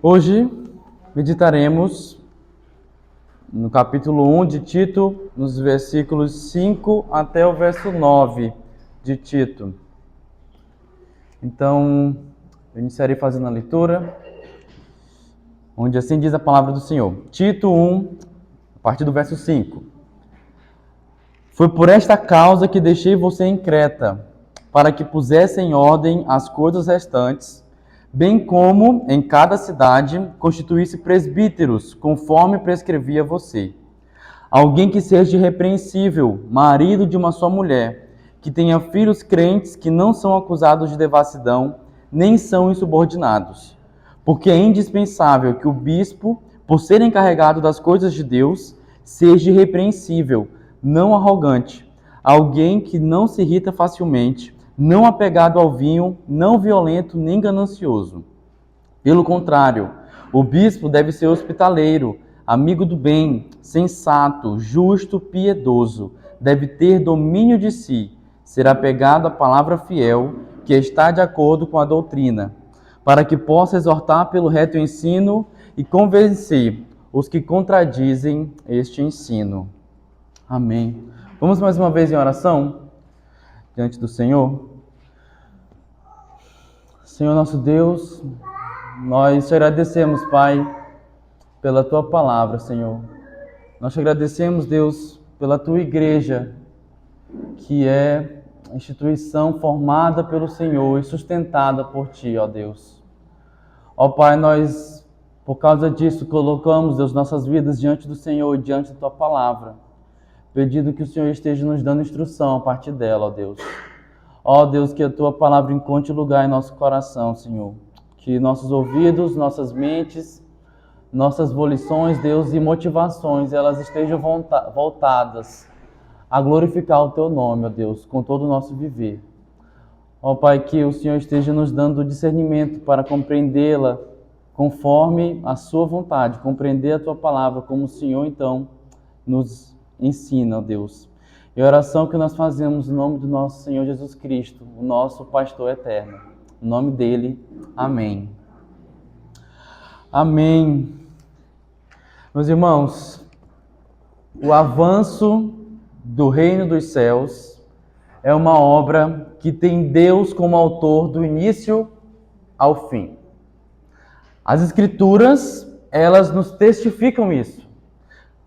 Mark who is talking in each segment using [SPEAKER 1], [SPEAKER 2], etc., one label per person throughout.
[SPEAKER 1] Hoje meditaremos no capítulo 1 de Tito, nos versículos 5 até o verso 9 de Tito. Então, eu iniciarei fazendo a leitura, onde assim diz a palavra do Senhor. Tito 1, a partir do verso 5. Foi por esta causa que deixei você em Creta, para que pusesse em ordem as coisas restantes, bem como em cada cidade constituísse presbíteros, conforme prescrevia você. Alguém que seja irrepreensível, marido de uma só mulher, que tenha filhos crentes que não são acusados de devassidão, nem são insubordinados. Porque é indispensável que o bispo, por ser encarregado das coisas de Deus, seja irrepreensível, não arrogante, alguém que não se irrita facilmente, não apegado ao vinho, não violento nem ganancioso. Pelo contrário, o bispo deve ser hospitaleiro, amigo do bem, sensato, justo, piedoso, deve ter domínio de si, ser apegado à palavra fiel, que está de acordo com a doutrina, para que possa exortar pelo reto ensino e convencer os que contradizem este ensino. Amém. Vamos mais uma vez em oração diante do Senhor. Senhor nosso Deus, nós te agradecemos, Pai, pela Tua palavra, Senhor. Nós te agradecemos, Deus, pela Tua igreja, que é a instituição formada pelo Senhor e sustentada por Ti, ó Deus. Ó Pai, nós, por causa disso, colocamos, Deus, nossas vidas diante do Senhor e diante da Tua palavra, pedindo que o Senhor esteja nos dando instrução a partir dela, ó Deus. Ó Deus, que a Tua palavra encontre lugar em nosso coração, Senhor. Que nossos ouvidos, nossas mentes, nossas volições, Deus, e motivações, elas estejam voltadas a glorificar o Teu nome, ó Deus, com todo o nosso viver. Ó Pai, que o Senhor esteja nos dando discernimento para compreendê-la conforme a Sua vontade, compreender a Tua palavra como o Senhor, então, nos ensina, ó Deus. E a oração que nós fazemos em nome do nosso Senhor Jesus Cristo, o nosso pastor eterno. Em nome dele, amém. Amém. Meus irmãos, o avanço do reino dos céus é uma obra que tem Deus como autor do início ao fim. As Escrituras, elas nos testificam isso.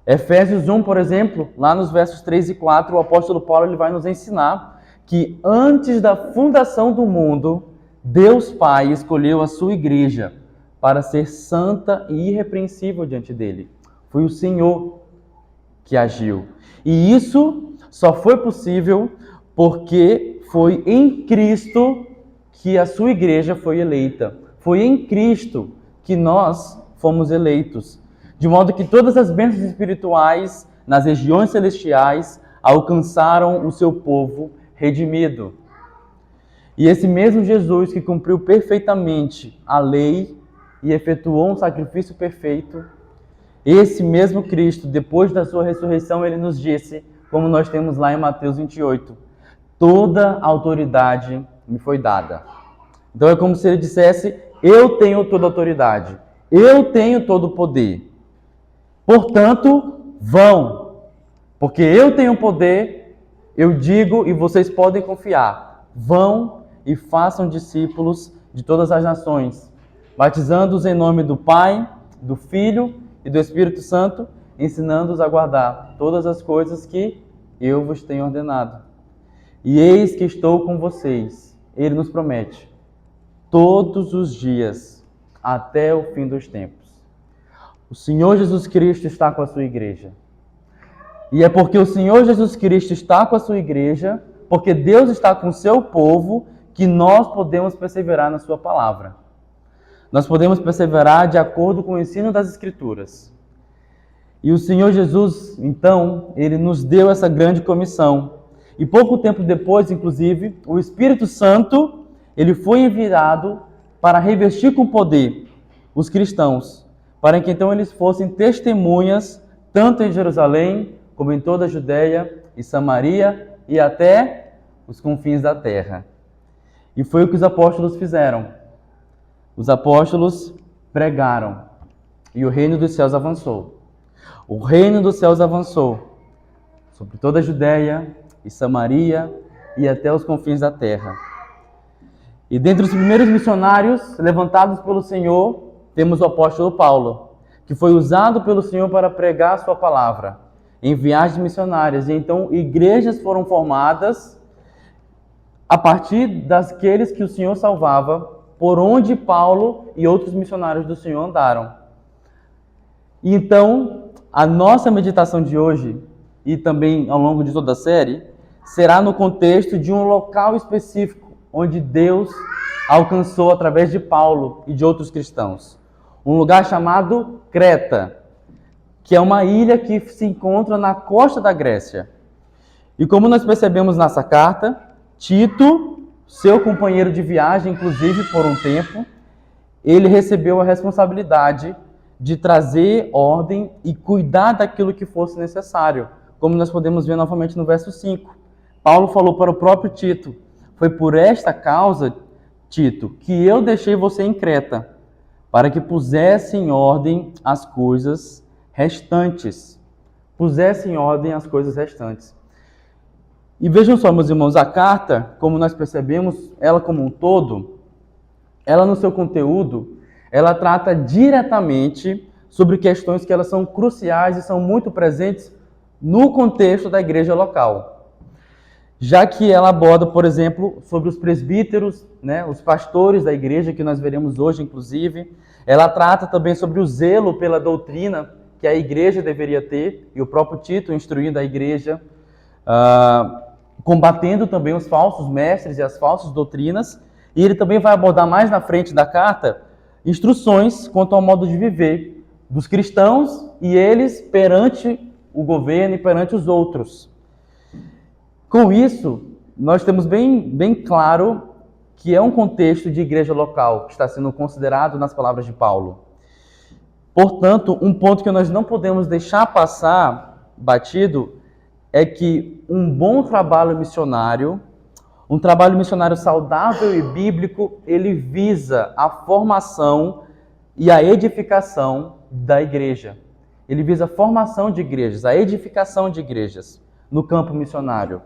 [SPEAKER 1] Efésios 1, por exemplo, lá nos versos 3 e 4, o apóstolo Paulo ele vai nos ensinar que antes da fundação do mundo, Deus Pai escolheu a sua igreja para ser santa e irrepreensível diante dele. Foi o Senhor que agiu. E isso só foi possível porque foi em Cristo que a sua igreja foi eleita. Foi em Cristo que nós fomos eleitos. De modo que todas as bênçãos espirituais nas regiões celestiais alcançaram o seu povo redimido. E esse mesmo Jesus que cumpriu perfeitamente a lei e efetuou um sacrifício perfeito, esse mesmo Cristo, depois da sua ressurreição, ele nos disse, como nós temos lá em Mateus 28, toda autoridade me foi dada. Então é como se ele dissesse, eu tenho toda autoridade, eu tenho todo o poder. Portanto, vão, porque eu tenho poder, eu digo e vocês podem confiar. Vão e façam discípulos de todas as nações, batizando-os em nome do Pai, do Filho e do Espírito Santo, ensinando-os a guardar todas as coisas que eu vos tenho ordenado. E eis que estou com vocês, ele nos promete, todos os dias, até o fim dos tempos. O Senhor Jesus Cristo está com a sua igreja. E é porque o Senhor Jesus Cristo está com a sua igreja, porque Deus está com o seu povo, que nós podemos perseverar na sua palavra. Nós podemos perseverar de acordo com o ensino das Escrituras. E o Senhor Jesus, então, ele nos deu essa grande comissão. E pouco tempo depois, inclusive, o Espírito Santo, ele foi enviado para revestir com poder os cristãos, para que então eles fossem testemunhas, tanto em Jerusalém, como em toda a Judéia e Samaria, e até os confins da terra. E foi o que os apóstolos fizeram. Os apóstolos, pregaram e o reino dos céus avançou. O reino dos céus avançou sobre toda a Judéia e Samaria e até os confins da terra. E dentre os primeiros missionários levantados pelo Senhor, temos o apóstolo Paulo, que foi usado pelo Senhor para pregar a sua palavra em viagens missionárias. E então igrejas foram formadas a partir daqueles que o Senhor salvava, por onde Paulo e outros missionários do Senhor andaram. E então, a nossa meditação de hoje, e também ao longo de toda a série, será no contexto de um local específico, onde Deus alcançou através de Paulo e de outros cristãos. Um lugar chamado Creta, que é uma ilha que se encontra na costa da Grécia. E como nós percebemos nessa carta, Tito, seu companheiro de viagem, inclusive por um tempo, ele recebeu a responsabilidade de trazer ordem e cuidar daquilo que fosse necessário, como nós podemos ver novamente no verso 5. Paulo falou para o próprio Tito: foi por esta causa, Tito, que eu deixei você em Creta, para que pusesse em ordem as coisas restantes. Pusesse em ordem as coisas restantes. E vejam só, meus irmãos, a carta, como nós percebemos, ela como um todo, ela no seu conteúdo, ela trata diretamente sobre questões que elas são cruciais e são muito presentes no contexto da igreja local. Já que ela aborda, por exemplo, sobre os presbíteros, os pastores da igreja, que nós veremos hoje, inclusive. Ela trata também sobre o zelo pela doutrina que a igreja deveria ter, e o próprio Tito instruindo a igreja, combatendo também os falsos mestres e as falsas doutrinas. E ele também vai abordar mais na frente da carta instruções quanto ao modo de viver dos cristãos e eles perante o governo e perante os outros. Com isso, nós temos bem claro que é um contexto de igreja local que está sendo considerado nas palavras de Paulo. Portanto, um ponto que nós não podemos deixar passar batido é que um bom trabalho missionário, um trabalho missionário saudável e bíblico, ele visa a formação e a edificação da igreja. Ele visa a formação de igrejas, a edificação de igrejas no campo missionário.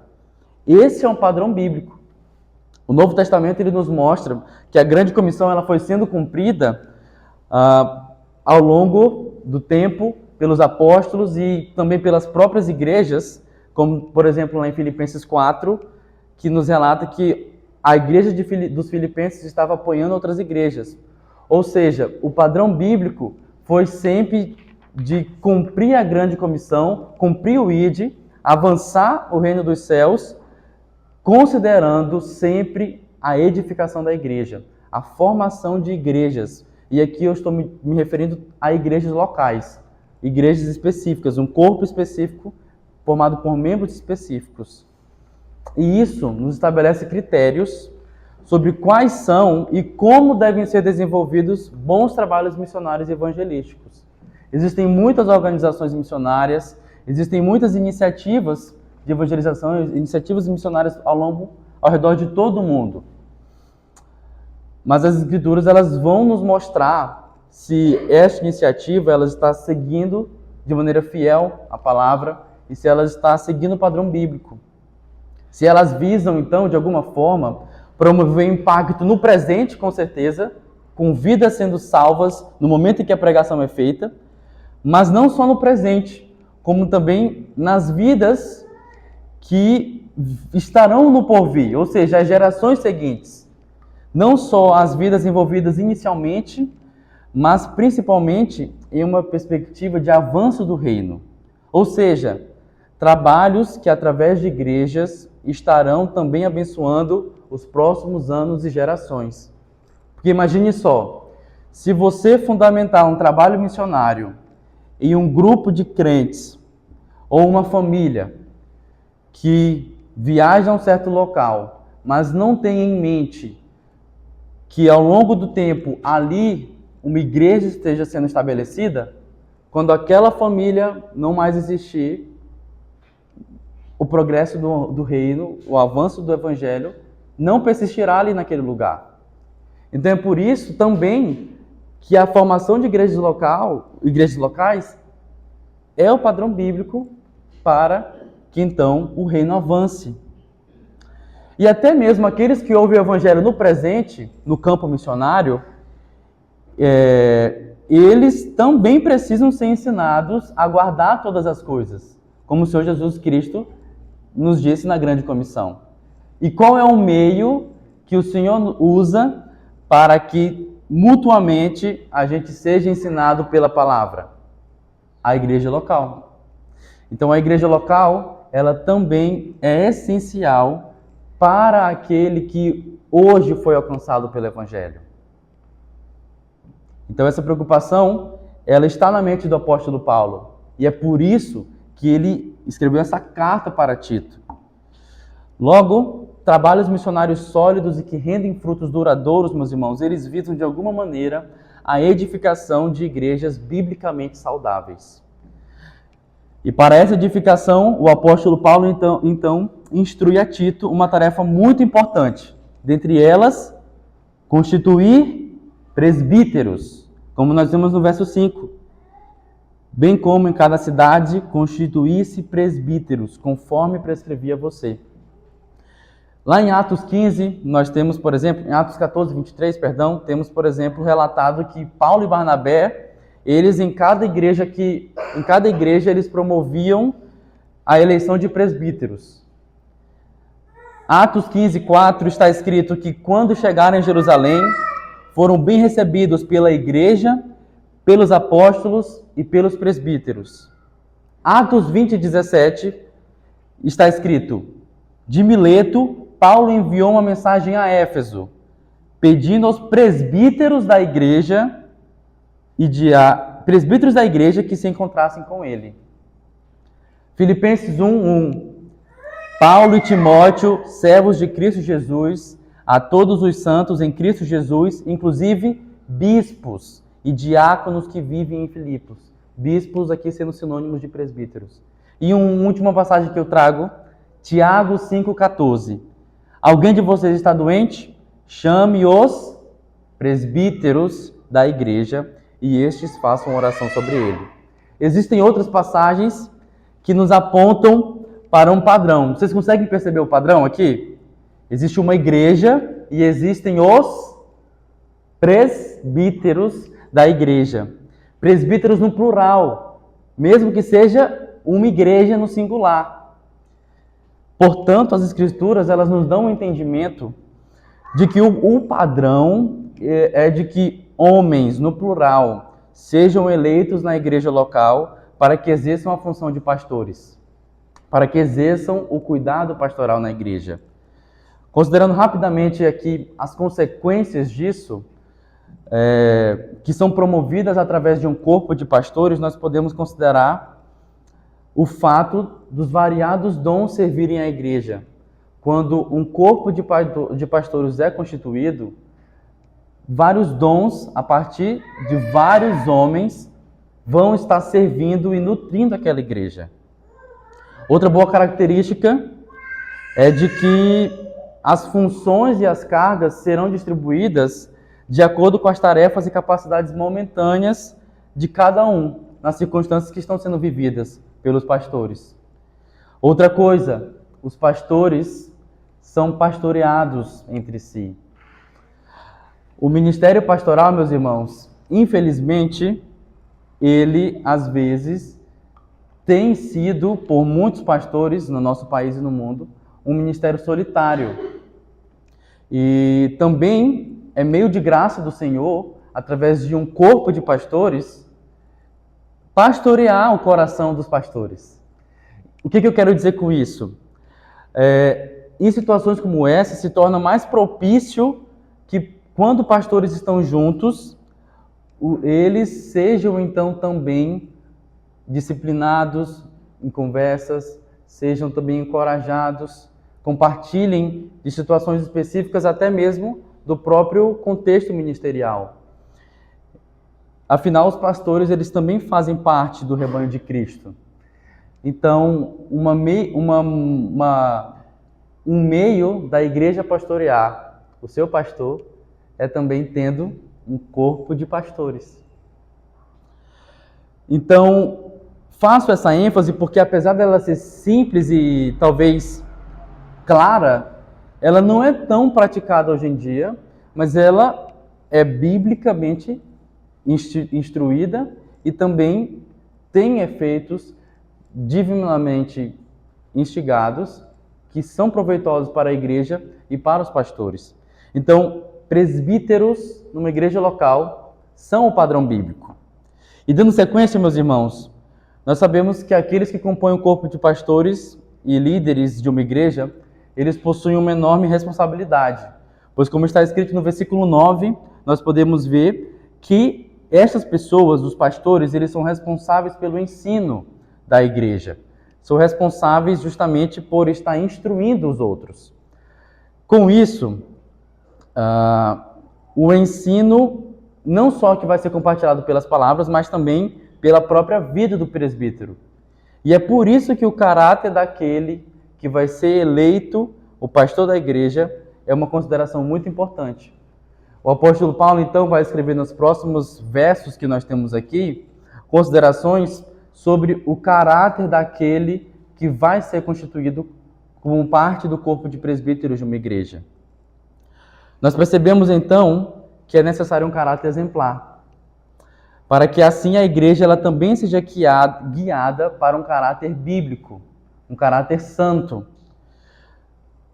[SPEAKER 1] Esse é um padrão bíblico. O Novo Testamento ele nos mostra que a grande comissão ela foi sendo cumprida ao longo do tempo pelos apóstolos e também pelas próprias igrejas, como, por exemplo, lá em Filipenses 4, que nos relata que a igreja dos Filipenses estava apoiando outras igrejas. Ou seja, o padrão bíblico foi sempre de cumprir a grande comissão, cumprir o ID, avançar o reino dos céus, considerando sempre a edificação da igreja, a formação de igrejas. E aqui eu estou me referindo a igrejas locais, igrejas específicas, um corpo específico formado por membros específicos. E isso nos estabelece critérios sobre quais são e como devem ser desenvolvidos bons trabalhos missionários e evangelísticos. Existem muitas organizações missionárias, existem muitas iniciativas de evangelização, iniciativas missionárias ao redor de todo o mundo. Mas as Escrituras elas vão nos mostrar se esta iniciativa ela está seguindo de maneira fiel a palavra e se ela está seguindo o padrão bíblico. Se elas visam, então, de alguma forma, promover impacto no presente, com certeza, com vidas sendo salvas no momento em que a pregação é feita, mas não só no presente, como também nas vidas que estarão no porvir, ou seja, as gerações seguintes. Não só as vidas envolvidas inicialmente, mas principalmente em uma perspectiva de avanço do reino. Ou seja, trabalhos que através de igrejas estarão também abençoando os próximos anos e gerações. Porque imagine só, se você fundamentar um trabalho missionário em um grupo de crentes ou uma família que viaja a um certo local, mas não tem em mente que ao longo do tempo ali uma igreja esteja sendo estabelecida, quando aquela família não mais existir, o progresso do reino, o avanço do evangelho, não persistirá ali naquele lugar. Então é por isso também que a formação de igrejas locais é o padrão bíblico para que então o reino avance. E até mesmo aqueles que ouvem o evangelho no presente, no campo missionário, eles também precisam ser ensinados a guardar todas as coisas, como o Senhor Jesus Cristo nos disse na grande comissão. E qual é o meio que o Senhor usa para que mutuamente a gente seja ensinado pela palavra? A igreja local. Então a igreja local, ela também é essencial para aquele que hoje foi alcançado pelo evangelho. Então essa preocupação, ela está na mente do apóstolo Paulo. E é por isso que ele escreveu essa carta para Tito. Logo, trabalhos missionários sólidos e que rendem frutos duradouros, meus irmãos, eles visam de alguma maneira a edificação de igrejas biblicamente saudáveis. E para essa edificação, o apóstolo Paulo então instrui a Tito uma tarefa muito importante. Dentre elas, constituir presbíteros, como nós vemos no verso 5. Bem como em cada cidade constituísse presbíteros, conforme prescrevia você. Lá em Atos 15, nós temos, por exemplo, em Atos 14, 23, temos, por exemplo, relatado que Paulo e Barnabé, eles em cada igreja eles promoviam a eleição de presbíteros. Atos 15, 4 está escrito que quando chegaram em Jerusalém, foram bem recebidos pela igreja, pelos apóstolos e pelos presbíteros. Atos 20, 17 está escrito: de Mileto, Paulo enviou uma mensagem a Éfeso, pedindo aos presbíteros da igreja que se encontrassem com ele. Filipenses 1, 1. Paulo e Timóteo, servos de Cristo Jesus, a todos os santos em Cristo Jesus, inclusive bispos e diáconos que vivem em Filipos. Bispos aqui sendo sinônimos de presbíteros. E uma última passagem que eu trago, Tiago 5,14. Alguém de vocês está doente? Chame os presbíteros da igreja e estes façam oração sobre ele. Existem outras passagens que nos apontam para um padrão. Vocês conseguem perceber o padrão aqui? Existe uma igreja e existem os presbíteros da igreja. Presbíteros no plural, mesmo que seja uma igreja no singular. Portanto, as escrituras, elas nos dão um entendimento de que o padrão é de que homens, no plural, sejam eleitos na igreja local para que exerçam a função de pastores, para que exerçam o cuidado pastoral na igreja. Considerando rapidamente aqui as consequências disso, que são promovidas através de um corpo de pastores, nós podemos considerar o fato dos variados dons servirem à igreja. Quando um corpo de pastores é constituído, vários dons, a partir de vários homens, vão estar servindo e nutrindo aquela igreja. Outra boa característica é de que as funções e as cargas serão distribuídas de acordo com as tarefas e capacidades momentâneas de cada um, nas circunstâncias que estão sendo vividas pelos pastores. Outra coisa, os pastores são pastoreados entre si. O ministério pastoral, meus irmãos, infelizmente, ele, às vezes, tem sido, por muitos pastores no nosso país e no mundo, um ministério solitário. E também é meio de graça do Senhor, através de um corpo de pastores, pastorear o coração dos pastores. O que eu quero dizer com isso? Em situações como essa, se torna mais propício que, quando pastores estão juntos, eles sejam então também disciplinados em conversas, sejam também encorajados, compartilhem de situações específicas, até mesmo do próprio contexto ministerial. Afinal, os pastores, eles também fazem parte do rebanho de Cristo. Então, um meio da igreja pastorear o seu pastor é também tendo um corpo de pastores. Então, faço essa ênfase porque, apesar dela ser simples e talvez clara, ela não é tão praticada hoje em dia, mas ela é biblicamente instruída e também tem efeitos divinamente instigados que são proveitosos para a igreja e para os pastores. Então, presbíteros numa igreja local são o padrão bíblico. E dando sequência, meus irmãos, nós sabemos que aqueles que compõem o corpo de pastores e líderes de uma igreja, eles possuem uma enorme responsabilidade. Pois, como está escrito no versículo 9, nós podemos ver que estas pessoas, os pastores, eles são responsáveis pelo ensino da igreja. São responsáveis justamente por estar instruindo os outros. Com isso, o ensino não só que vai ser compartilhado pelas palavras, mas também pela própria vida do presbítero. E é por isso que o caráter daquele que vai ser eleito o pastor da igreja é uma consideração muito importante. O apóstolo Paulo, então, vai escrever nos próximos versos que nós temos aqui, considerações sobre o caráter daquele que vai ser constituído como parte do corpo de presbíteros de uma igreja. Nós percebemos, então, que é necessário um caráter exemplar, para que assim a igreja ela também seja guiada para um caráter bíblico, um caráter santo.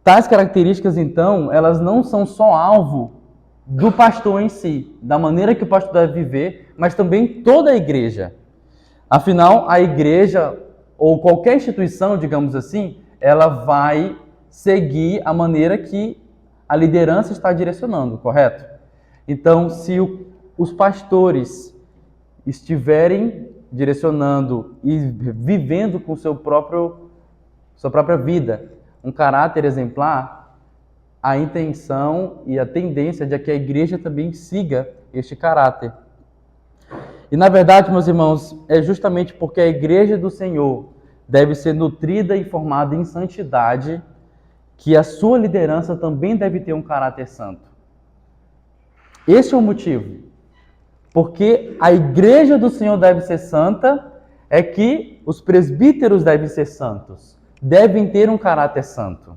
[SPEAKER 1] Tais características, então, elas não são só alvo do pastor em si, da maneira que o pastor deve viver, mas também toda a igreja. Afinal, a igreja, ou qualquer instituição, digamos assim, ela vai seguir a maneira que a liderança está direcionando, correto? Então, se os pastores estiverem direcionando e vivendo com sua própria vida um caráter exemplar, a intenção e a tendência de que a igreja também siga este caráter. E na verdade, meus irmãos, é justamente porque a igreja do Senhor deve ser nutrida e formada em santidade que a sua liderança também deve ter um caráter santo. Esse é o motivo. Porque a igreja do Senhor deve ser santa, é que os presbíteros devem ser santos, devem ter um caráter santo.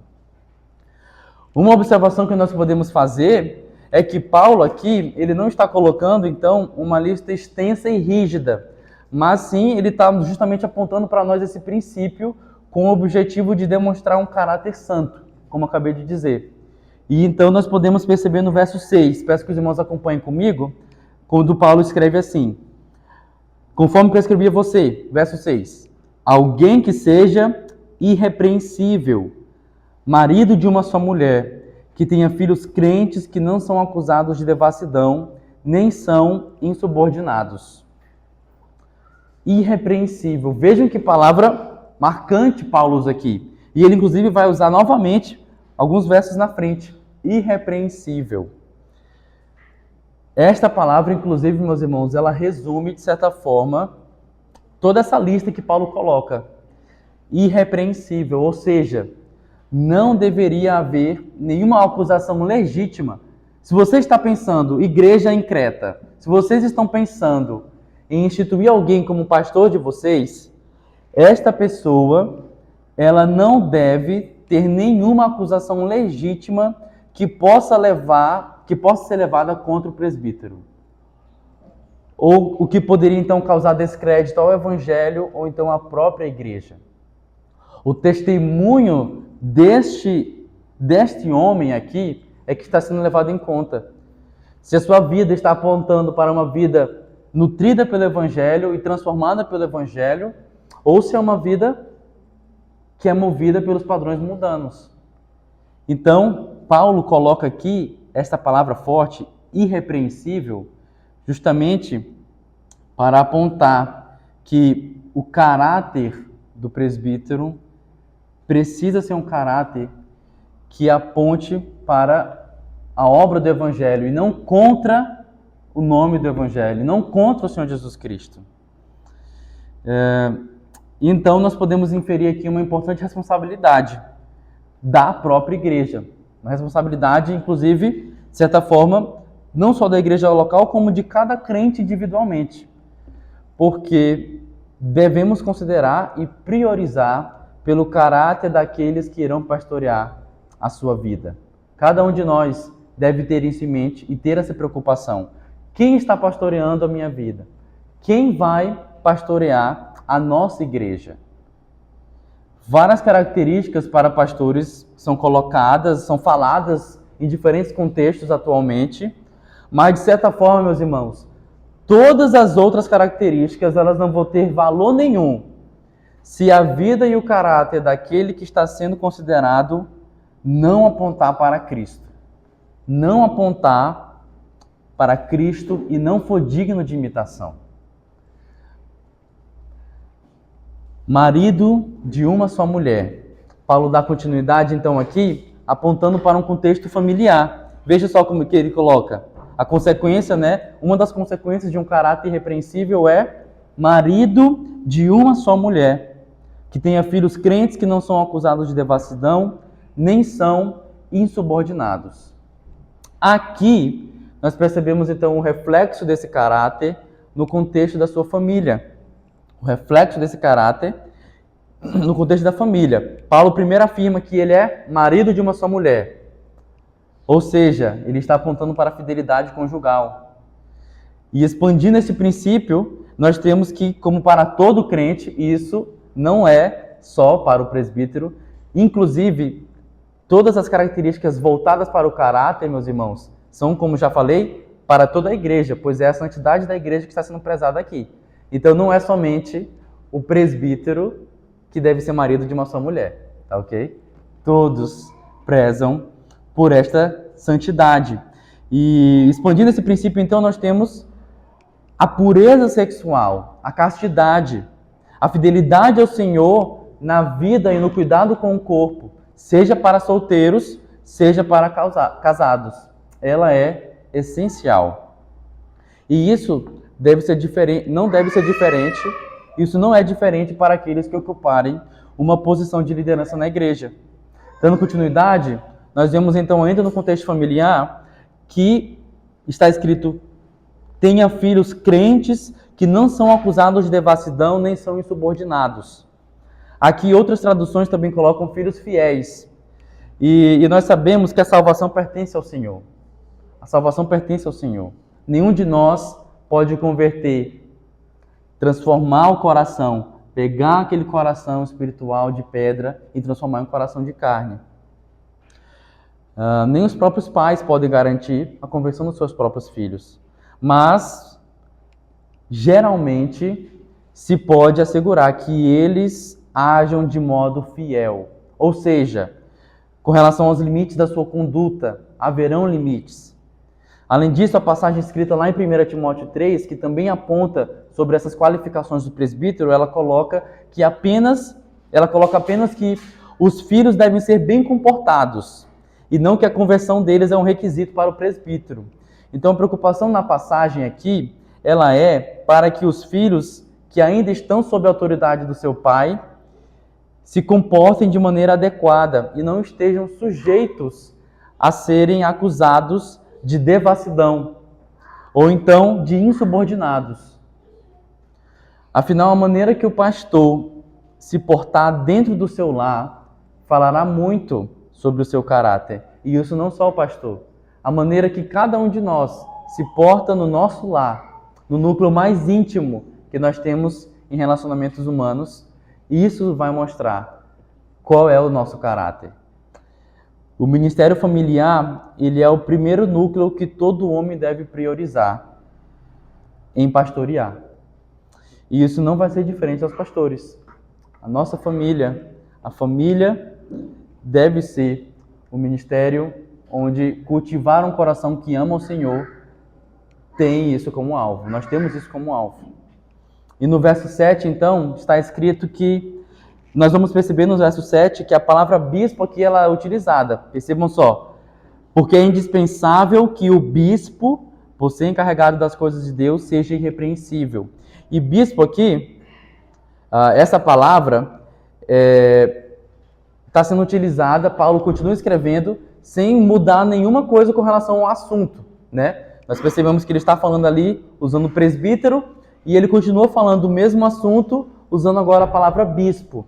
[SPEAKER 1] Uma observação que nós podemos fazer é que Paulo aqui, ele não está colocando, então, uma lista extensa e rígida, mas sim, ele está justamente apontando para nós esse princípio com o objetivo de demonstrar um caráter santo, como eu acabei de dizer. E então nós podemos perceber no verso 6, peço que os irmãos acompanhem comigo, quando Paulo escreve assim: conforme prescrevi a você, verso 6, alguém que seja irrepreensível, marido de uma só mulher, que tenha filhos crentes que não são acusados de devassidão, nem são insubordinados. Irrepreensível. Vejam que palavra marcante Paulo usa aqui. E ele, inclusive, vai usar novamente alguns versos na frente. Irrepreensível. Esta palavra, inclusive, meus irmãos, ela resume, de certa forma, toda essa lista que Paulo coloca. Irrepreensível, ou seja, não deveria haver nenhuma acusação legítima. Se você está pensando, igreja em Creta, se vocês estão pensando em instituir alguém como pastor de vocês, esta pessoa, ela não deve ter nenhuma acusação legítima que possa ser levada contra o presbítero. Ou o que poderia então causar descrédito ao evangelho ou então à própria igreja. O testemunho deste homem aqui é que está sendo levado em conta. Se a sua vida está apontando para uma vida nutrida pelo evangelho e transformada pelo evangelho, ou se é uma vida que é movida pelos padrões mundanos. Então, Paulo coloca aqui esta palavra forte, irrepreensível, justamente para apontar que o caráter do presbítero precisa ser um caráter que aponte para a obra do Evangelho e não contra o nome do Evangelho, não contra o Senhor Jesus Cristo. Então, nós podemos inferir aqui uma importante responsabilidade da própria igreja. Uma responsabilidade, inclusive, de certa forma, não só da igreja local, como de cada crente individualmente. Porque devemos considerar e priorizar pelo caráter daqueles que irão pastorear a sua vida. Cada um de nós deve ter isso em mente e ter essa preocupação. Quem está pastoreando a minha vida? Quem vai pastorear a nossa igreja? Várias características para pastores são colocadas, são faladas em diferentes contextos atualmente, mas de certa forma, meus irmãos, todas as outras características elas não vão ter valor nenhum se a vida e o caráter daquele que está sendo considerado não apontar para Cristo. Não apontar para Cristo e não for digno de imitação. Marido de uma só mulher. Paulo dá continuidade então aqui, apontando para um contexto familiar. Veja só como que ele coloca. A consequência, uma das consequências de um caráter irrepreensível é marido de uma só mulher, que tenha filhos crentes que não são acusados de devassidão, nem são insubordinados. Aqui, nós percebemos então o reflexo desse caráter no contexto da sua família. O reflexo desse caráter no contexto da família. Paulo primeiro afirma que ele é marido de uma só mulher. Ou seja, ele está apontando para a fidelidade conjugal. E expandindo esse princípio, nós temos que, como para todo crente, isso não é só para o presbítero. Inclusive, todas as características voltadas para o caráter, meus irmãos, são, como já falei, para toda a igreja, pois é a santidade da igreja que está sendo prezada aqui. Então não é somente o presbítero que deve ser marido de uma só mulher, tá ok? Todos prezam por esta santidade. E expandindo esse princípio, então, nós temos a pureza sexual, a castidade, a fidelidade ao Senhor na vida e no cuidado com o corpo, seja para solteiros, seja para casados. Ela é essencial. E isso deve ser diferente, não deve ser diferente, isso não é diferente para aqueles que ocuparem uma posição de liderança na igreja. Dando continuidade, nós vemos então ainda no contexto familiar que está escrito: tenha filhos crentes que não são acusados de devassidão nem são insubordinados. Aqui outras traduções também colocam filhos fiéis. E nós sabemos que a salvação pertence ao Senhor. A salvação pertence ao Senhor. Nenhum de nós pode converter, transformar o coração, pegar aquele coração espiritual de pedra e transformar em um coração de carne. Nem os próprios pais podem garantir a conversão dos seus próprios filhos. Mas, geralmente, se pode assegurar que eles ajam de modo fiel. Ou seja, com relação aos limites da sua conduta, haverão limites. Além disso, a passagem escrita lá em 1 Timóteo 3, que também aponta sobre essas qualificações do presbítero, ela coloca apenas que os filhos devem ser bem comportados, e não que a conversão deles é um requisito para o presbítero. Então, a preocupação na passagem aqui, ela é para que os filhos que ainda estão sob a autoridade do seu pai se comportem de maneira adequada e não estejam sujeitos a serem acusados de devassidão ou então de insubordinados. Afinal, a maneira que o pastor se portar dentro do seu lar falará muito sobre o seu caráter. E isso não só o pastor. A maneira que cada um de nós se porta no nosso lar, no núcleo mais íntimo que nós temos em relacionamentos humanos, isso vai mostrar qual é o nosso caráter. O ministério familiar, ele é o primeiro núcleo que todo homem deve priorizar em pastorear. E isso não vai ser diferente aos pastores. A nossa família, a família deve ser o ministério onde cultivar um coração que ama o Senhor tem isso como alvo. Nós temos isso como alvo. E no verso 7, então, está escrito que nós vamos perceber no verso 7 que a palavra bispo aqui ela é utilizada. Percebam só. Porque é indispensável que o bispo, por ser encarregado das coisas de Deus, seja irrepreensível. E bispo aqui, essa palavra está sendo utilizada, Paulo continua escrevendo, sem mudar nenhuma coisa com relação ao assunto, né? nós percebemos que ele está falando ali usando presbítero e ele continua falando do mesmo assunto usando agora a palavra bispo.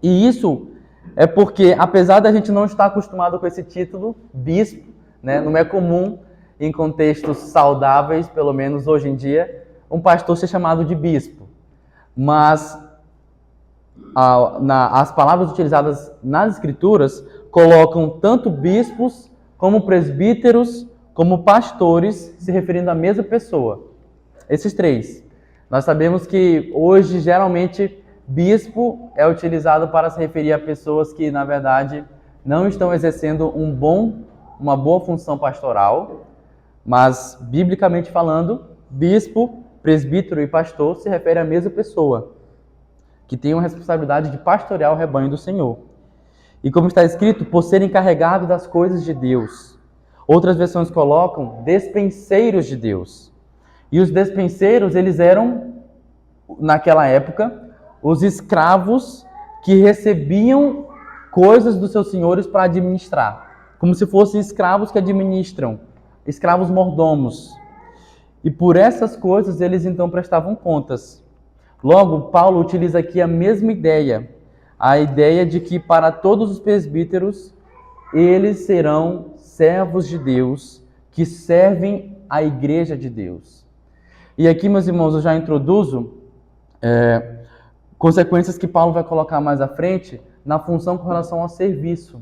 [SPEAKER 1] E isso é porque, apesar da gente não estar acostumado com esse título, bispo, né, não é comum em contextos saudáveis, pelo menos hoje em dia, um pastor ser chamado de bispo. Mas as palavras utilizadas nas Escrituras colocam tanto bispos, como presbíteros, como pastores, se referindo à mesma pessoa. Esses três. Nós sabemos que hoje, geralmente, bispo é utilizado para se referir a pessoas que, na verdade, não estão exercendo uma boa função pastoral, mas, biblicamente falando, bispo, presbítero e pastor se refere à mesma pessoa, que tem uma responsabilidade de pastorear o rebanho do Senhor. E como está escrito, por ser encarregado das coisas de Deus. Outras versões colocam despenseiros de Deus. E os despenseiros, eles eram, naquela época, os escravos que recebiam coisas dos seus senhores para administrar. Como se fossem escravos que administram, escravos mordomos. E por essas coisas eles então prestavam contas. Logo, Paulo utiliza aqui a mesma ideia. A ideia de que para todos os presbíteros, eles serão servos de Deus, que servem a igreja de Deus. E aqui, meus irmãos, eu já introduzo consequências que Paulo vai colocar mais à frente na função com relação ao serviço.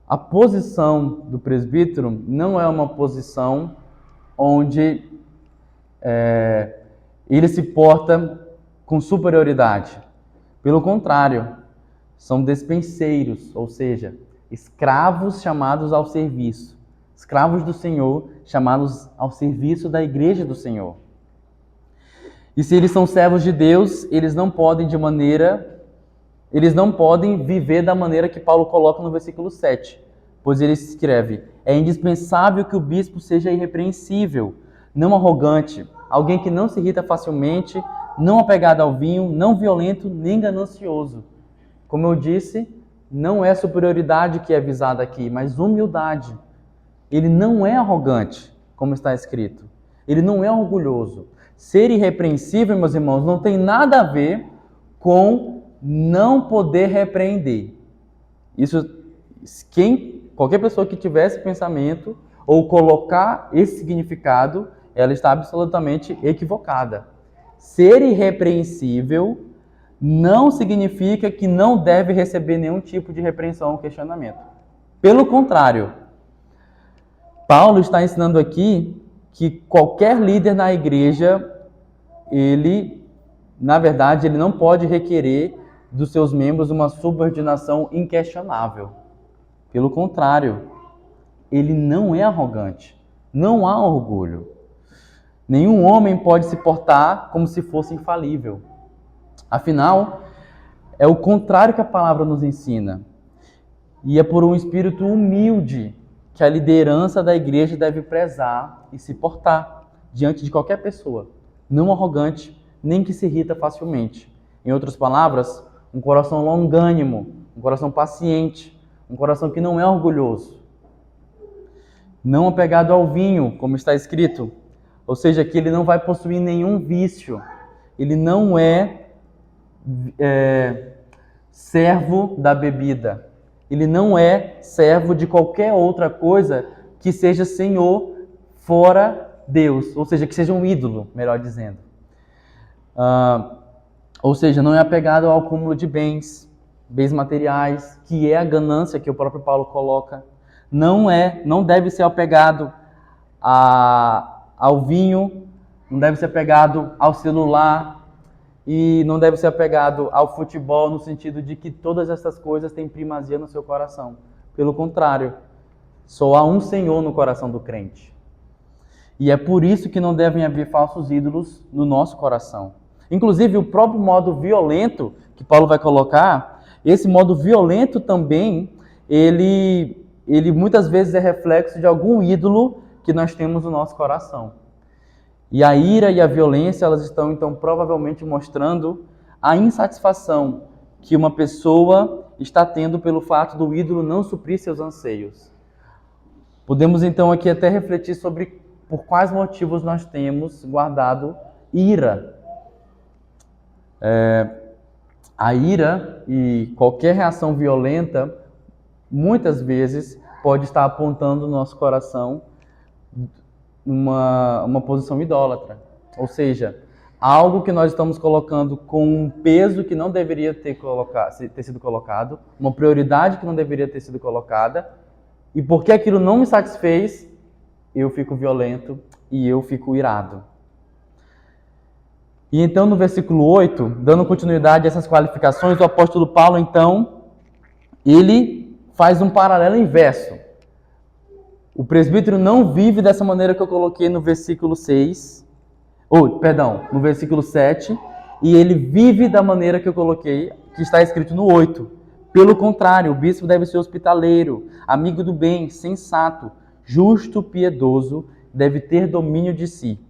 [SPEAKER 1] A posição do presbítero não é uma posição onde ele se porta com superioridade. Pelo contrário, são despenseiros, ou seja, escravos chamados ao serviço. Escravos do Senhor chamados ao serviço da igreja do Senhor. E se eles são servos de Deus, eles não podem viver da maneira que Paulo coloca no versículo 7. Pois ele escreve: é indispensável que o bispo seja irrepreensível, não arrogante, alguém que não se irrita facilmente, não apegado ao vinho, não violento, nem ganancioso. Como eu disse, não é superioridade que é visada aqui, mas humildade. Ele não é arrogante, como está escrito. Ele não é orgulhoso. Ser irrepreensível, meus irmãos, não tem nada a ver com não poder repreender. Isso, qualquer pessoa que tiver esse pensamento ou colocar esse significado, ela está absolutamente equivocada. Ser irrepreensível não significa que não deve receber nenhum tipo de repreensão ou questionamento. Pelo contrário, Paulo está ensinando aqui que qualquer líder na igreja, na verdade, ele não pode requerer dos seus membros uma subordinação inquestionável. Pelo contrário, ele não é arrogante, não há orgulho. Nenhum homem pode se portar como se fosse infalível. Afinal, é o contrário que a palavra nos ensina. E é por um espírito humilde que a liderança da igreja deve prezar e se portar diante de qualquer pessoa, não arrogante, nem que se irrita facilmente. Em outras palavras, um coração longânimo, um coração paciente, um coração que não é orgulhoso. Não apegado ao vinho, como está escrito, ou seja, que ele não vai possuir nenhum vício. Ele não é servo da bebida. Ele não é servo de qualquer outra coisa que seja senhor fora Deus, ou seja, que seja um ídolo, melhor dizendo. Ou seja, não é apegado ao acúmulo de bens materiais, que é a ganância que o próprio Paulo coloca. Não deve ser apegado ao vinho, não deve ser apegado ao celular e não deve ser apegado ao futebol no sentido de que todas essas coisas têm primazia no seu coração. Pelo contrário, só há um Senhor no coração do crente. E é por isso que não devem haver falsos ídolos no nosso coração. Inclusive, o próprio modo violento que Paulo vai colocar, esse modo violento também, ele muitas vezes é reflexo de algum ídolo que nós temos no nosso coração. E a ira e a violência, elas estão então provavelmente mostrando a insatisfação que uma pessoa está tendo pelo fato do ídolo não suprir seus anseios. Podemos então aqui até refletir sobre por quais motivos nós temos guardado ira. A ira e qualquer reação violenta, muitas vezes, pode estar apontando no nosso coração uma posição idólatra. Ou seja, algo que nós estamos colocando com um peso que não deveria ter sido colocado, uma prioridade que não deveria ter sido colocada, e porque aquilo não me satisfez, eu fico violento e eu fico irado. E então, no versículo 8, dando continuidade a essas qualificações, o apóstolo Paulo, então, ele faz um paralelo inverso. O presbítero não vive dessa maneira que eu coloquei no versículo 6, no versículo 7, e ele vive da maneira que eu coloquei, que está escrito no 8. Pelo contrário, o bispo deve ser hospitaleiro, amigo do bem, sensato, justo, piedoso, deve ter domínio de si.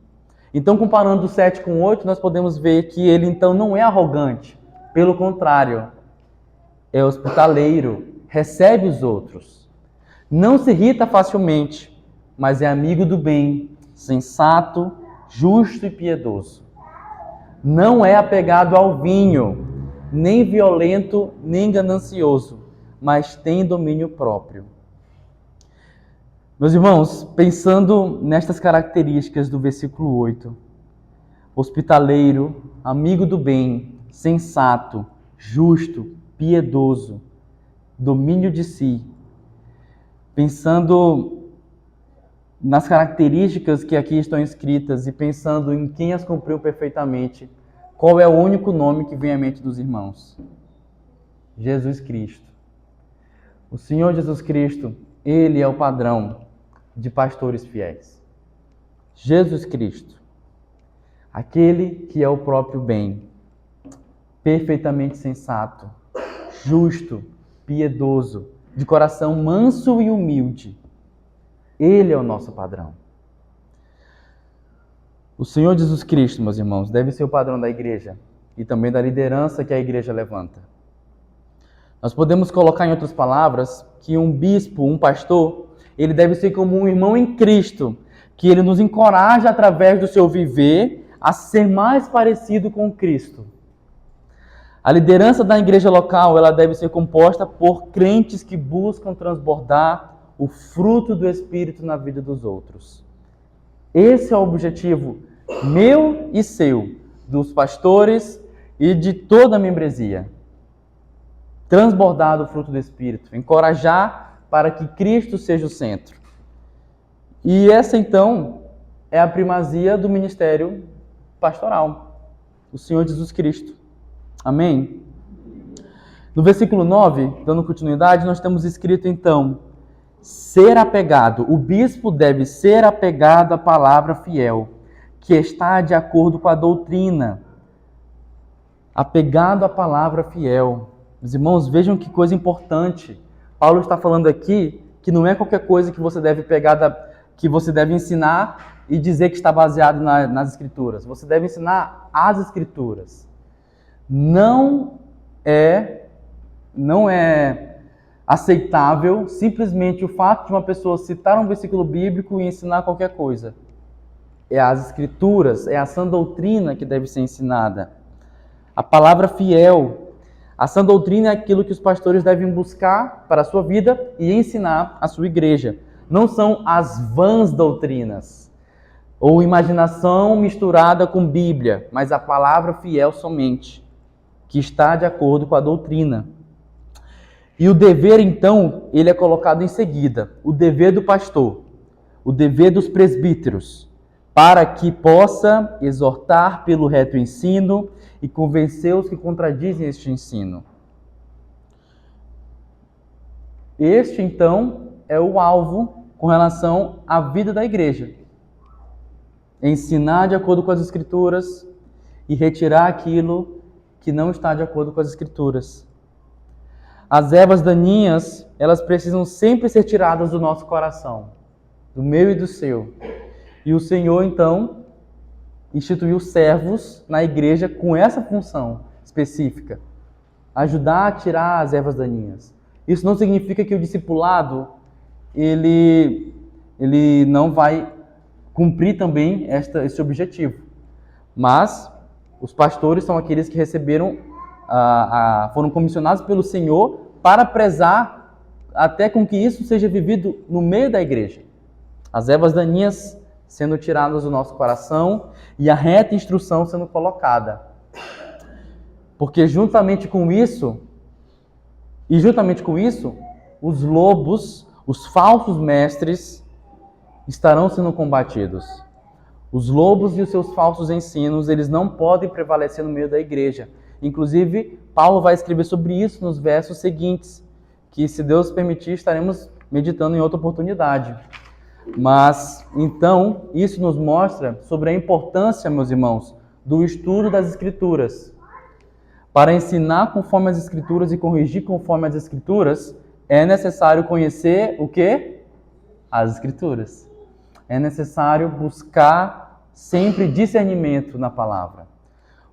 [SPEAKER 1] Então, comparando o 7 com o 8, nós podemos ver que ele, então, não é arrogante. Pelo contrário, é hospitaleiro, recebe os outros. Não se irrita facilmente, mas é amigo do bem, sensato, justo e piedoso. Não é apegado ao vinho, nem violento, nem ganancioso, mas tem domínio próprio. Meus irmãos, pensando nestas características do versículo 8, hospitaleiro, amigo do bem, sensato, justo, piedoso, domínio de si, pensando nas características que aqui estão escritas e pensando em quem as cumpriu perfeitamente, qual é o único nome que vem à mente dos irmãos? Jesus Cristo. O Senhor Jesus Cristo, Ele é o padrão de pastores fiéis. Jesus Cristo, aquele que é o próprio bem, perfeitamente sensato, justo, piedoso, de coração manso e humilde. Ele é o nosso padrão. O Senhor Jesus Cristo, meus irmãos, deve ser o padrão da igreja e também da liderança que a igreja levanta. Nós podemos colocar em outras palavras que um bispo, um pastor, ele deve ser como um irmão em Cristo, que ele nos encoraja através do seu viver a ser mais parecido com Cristo. A liderança da igreja local, ela deve ser composta por crentes que buscam transbordar o fruto do Espírito na vida dos outros. Esse é o objetivo meu e seu, dos pastores e de toda a membresia. Transbordar o fruto do Espírito, encorajar para que Cristo seja o centro. E essa, então, é a primazia do ministério pastoral, o Senhor Jesus Cristo. Amém? No versículo 9, dando continuidade, nós temos escrito, então, ser apegado. O bispo deve ser apegado à palavra fiel, que está de acordo com a doutrina. Apegado à palavra fiel. Meus irmãos, vejam que coisa importante. Paulo está falando aqui que não é qualquer coisa que você deve pegar, que você deve ensinar e dizer que está baseado nas Escrituras. Você deve ensinar as Escrituras. Não é aceitável simplesmente o fato de uma pessoa citar um versículo bíblico e ensinar qualquer coisa. É as Escrituras, é a sã doutrina que deve ser ensinada. A palavra fiel. A sã doutrina é aquilo que os pastores devem buscar para a sua vida e ensinar à sua igreja. Não são as vãs doutrinas ou imaginação misturada com Bíblia, mas a palavra fiel somente, que está de acordo com a doutrina. E o dever, então, ele é colocado em seguida. O dever do pastor, o dever dos presbíteros, para que possa exortar pelo reto ensino e convencer os que contradizem este ensino. Este, então, é o alvo com relação à vida da igreja. Ensinar de acordo com as Escrituras e retirar aquilo que não está de acordo com as Escrituras. As ervas daninhas, elas precisam sempre ser tiradas do nosso coração, do meu e do seu. E o Senhor, então, instituiu servos na igreja com essa função específica. Ajudar a tirar as ervas daninhas. Isso não significa que o discipulado, ele não vai cumprir também esse objetivo. Mas os pastores são aqueles que receberam, foram comissionados pelo Senhor para prezar até com que isso seja vivido no meio da igreja. As ervas daninhas sendo tiradas do nosso coração e a reta instrução sendo colocada. Porque juntamente com isso, os lobos, os falsos mestres, estarão sendo combatidos. Os lobos e os seus falsos ensinos, eles não podem prevalecer no meio da igreja. Inclusive, Paulo vai escrever sobre isso nos versos seguintes, que, se Deus permitir, estaremos meditando em outra oportunidade. Mas, então, isso nos mostra sobre a importância, meus irmãos, do estudo das Escrituras. Para ensinar conforme as Escrituras e corrigir conforme as Escrituras, é necessário conhecer o quê? As Escrituras. É necessário buscar sempre discernimento na palavra.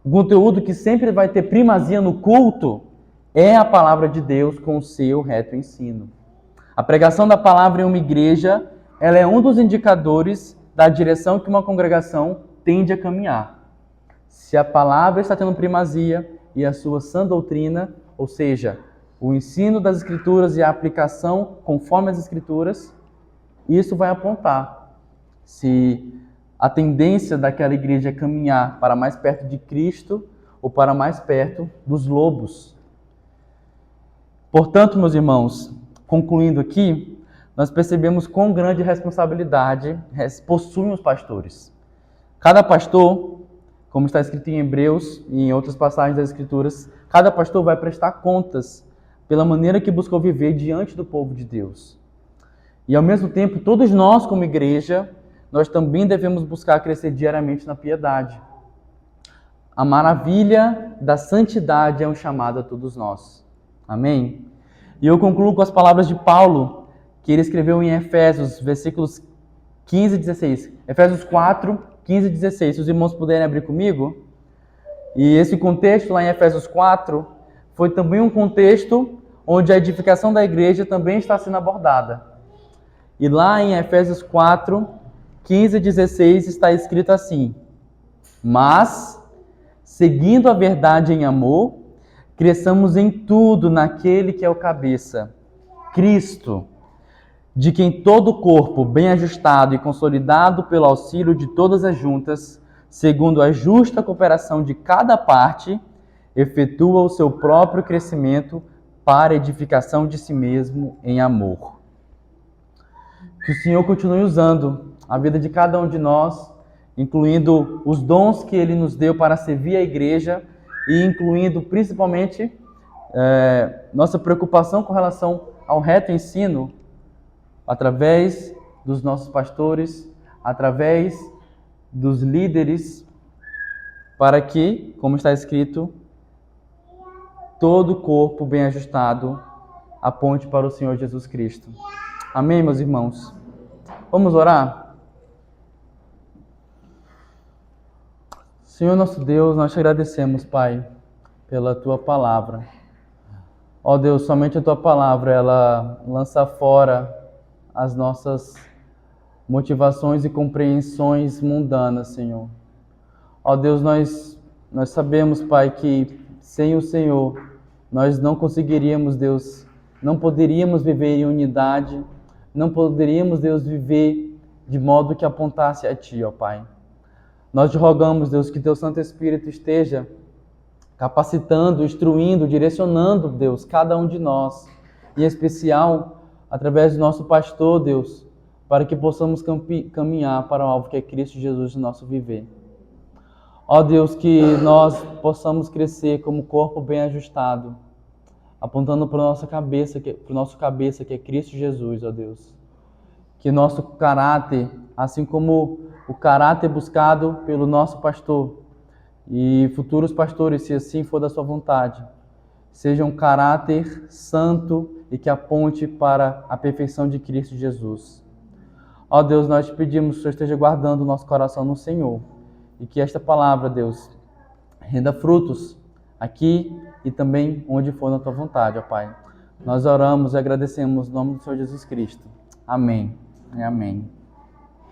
[SPEAKER 1] O conteúdo que sempre vai ter primazia no culto é a palavra de Deus com o seu reto ensino. A pregação da palavra em uma igreja, ela é um dos indicadores da direção que uma congregação tende a caminhar. Se a palavra está tendo primazia e a sua sã doutrina, ou seja, o ensino das Escrituras e a aplicação conforme as Escrituras, isso vai apontar se a tendência daquela igreja é caminhar para mais perto de Cristo ou para mais perto dos lobos. Portanto, meus irmãos, concluindo aqui, nós percebemos quão grande responsabilidade possuem os pastores. Cada pastor, como está escrito em Hebreus e em outras passagens das Escrituras, cada pastor vai prestar contas pela maneira que buscou viver diante do povo de Deus. E ao mesmo tempo, todos nós como igreja, nós também devemos buscar crescer diariamente na piedade. A maravilha da santidade é um chamado a todos nós. Amém? E eu concluo com as palavras de Paulo, que ele escreveu em Efésios, versículos 15 e 16. Efésios 4, 15 e 16. Se os irmãos puderem abrir comigo. E esse contexto lá em Efésios 4 foi também um contexto onde a edificação da igreja também está sendo abordada. E lá em Efésios 4, 15 e 16 está escrito assim: mas, seguindo a verdade em amor, cresçamos em tudo naquele que é o cabeça, Cristo, de quem todo o corpo, bem ajustado e consolidado pelo auxílio de todas as juntas, segundo a justa cooperação de cada parte, efetua o seu próprio crescimento para a edificação de si mesmo em amor. Que o Senhor continue usando a vida de cada um de nós, incluindo os dons que Ele nos deu para servir a igreja e incluindo principalmente nossa preocupação com relação ao reto ensino através dos nossos pastores, através dos líderes, para que, como está escrito, todo o corpo bem ajustado aponte para o Senhor Jesus Cristo. Amém, meus irmãos? Vamos orar? Senhor nosso Deus, nós te agradecemos, Pai, pela Tua palavra. Ó Deus, somente a Tua palavra, ela lança fora as nossas motivações e compreensões mundanas, Senhor. Ó Deus, nós sabemos, Pai, que sem o Senhor nós não conseguiríamos, Deus, não poderíamos viver em unidade, não poderíamos, Deus, viver de modo que apontasse a Ti, ó Pai. Nós te rogamos, Deus, que Teu Santo Espírito esteja capacitando, instruindo, direcionando, Deus, cada um de nós, em especial através do nosso pastor, Deus, para que possamos caminhar para o alvo que é Cristo Jesus no nosso viver. Ó Deus, que nós possamos crescer como corpo bem ajustado, apontando para o nosso cabeça, que é Cristo Jesus, ó Deus. Que nosso caráter, assim como o caráter buscado pelo nosso pastor e futuros pastores, se assim for da sua vontade, seja um caráter santo e que aponte para a perfeição de Cristo Jesus. Ó Deus, nós te pedimos que o Senhor esteja guardando o nosso coração no Senhor e que esta palavra, Deus, renda frutos aqui e também onde for na Tua vontade, ó Pai. Nós oramos e agradecemos no nome do Senhor Jesus Cristo. Amém e amém.